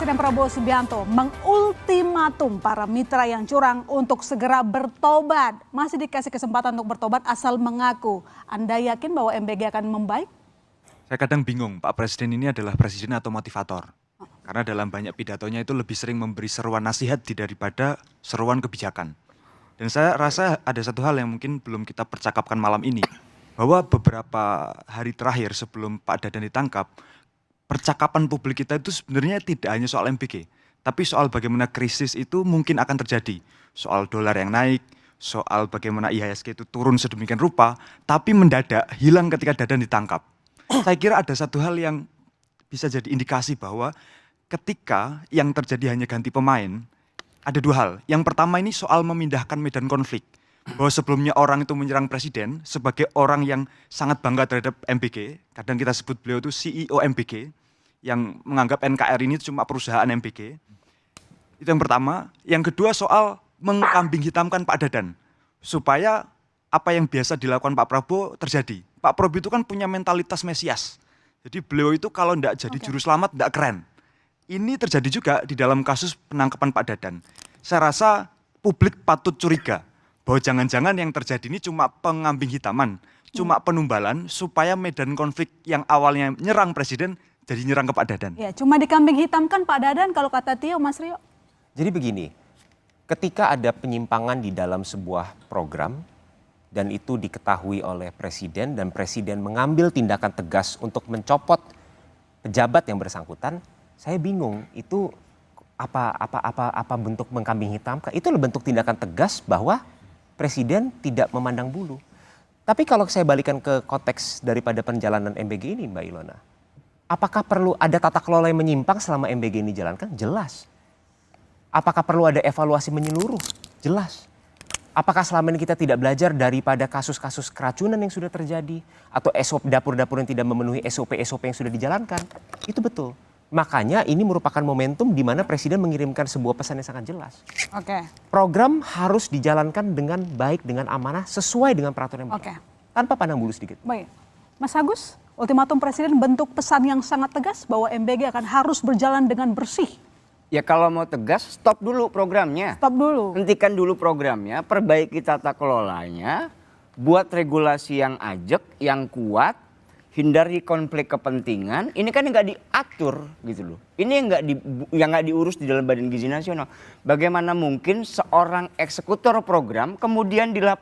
Presiden Prabowo Subianto mengultimatum para mitra yang curang untuk segera bertobat. Masih dikasih kesempatan untuk bertobat asal mengaku. Anda yakin bahwa MBG akan membaik? Saya kadang bingung, Pak Presiden ini adalah presiden atau motivator. Karena dalam banyak pidatonya itu lebih sering memberi seruan nasihat daripada seruan kebijakan. Dan saya rasa ada satu hal yang mungkin belum kita percakapkan malam ini. Bahwa beberapa hari terakhir sebelum Pak Dadan ditangkap, percakapan publik kita itu sebenarnya tidak hanya soal MBG, tapi soal bagaimana krisis itu mungkin akan terjadi. Soal dolar yang naik, soal bagaimana IHSG itu turun sedemikian rupa, tapi mendadak hilang ketika Dadan ditangkap. Saya kira ada satu hal yang bisa jadi indikasi bahwa ketika yang terjadi hanya ganti pemain, ada dua hal. Yang pertama ini soal memindahkan medan konflik. Bahwa sebelumnya orang itu menyerang presiden sebagai orang yang sangat bangga terhadap MBG, kadang kita sebut beliau itu CEO MBG, yang menganggap NKRI ini cuma perusahaan MBG. Itu yang pertama. Yang kedua soal mengkambing hitamkan Pak Dadan. Supaya apa yang biasa dilakukan Pak Prabowo terjadi. Pak Prabowo itu kan punya mentalitas mesias. Jadi beliau itu kalau tidak jadi juru selamat tidak keren. Ini terjadi juga di dalam kasus penangkapan Pak Dadan. Saya rasa publik patut curiga bahwa jangan-jangan yang terjadi ini cuma pengambing hitaman, cuma penumbalan supaya medan konflik yang awalnya nyerang presiden jadi nyerang ke Pak Dadan. Ya, cuma dikambing hitamkan Pak Dadan kalau kata Tio, Mas Rio. Jadi begini, ketika ada penyimpangan di dalam sebuah program dan itu diketahui oleh presiden dan presiden mengambil tindakan tegas untuk mencopot pejabat yang bersangkutan, saya bingung itu apa bentuk mengkambing hitamkan? Itu bentuk tindakan tegas bahwa presiden tidak memandang bulu. Tapi kalau saya balikan ke konteks daripada perjalanan MBG ini, Mbak Ilona, apakah perlu ada tata kelola yang menyimpang selama MBG ini dijalankan? Jelas. Apakah perlu ada evaluasi menyeluruh? Jelas. Apakah selama ini kita tidak belajar daripada kasus-kasus keracunan yang sudah terjadi? Atau SOP dapur-dapur yang tidak memenuhi SOP-SOP yang sudah dijalankan? Itu betul. Makanya ini merupakan momentum di mana presiden mengirimkan sebuah pesan yang sangat jelas. Oke. Program harus dijalankan dengan baik, dengan amanah, sesuai dengan peraturan yang berlaku. Tanpa pandang bulu sedikit. Baik. Mas Agus, ultimatum presiden bentuk pesan yang sangat tegas bahwa MBG akan harus berjalan dengan bersih. Ya kalau mau tegas, stop dulu programnya. Stop dulu. Hentikan dulu programnya, perbaiki tata kelolanya, buat regulasi yang ajak, yang kuat, hindari konflik kepentingan. Ini kan nggak diatur gitu loh. Ini yang nggak diurus di dalam Badan Gizi Nasional. Bagaimana mungkin seorang eksekutor program kemudian dilaporkan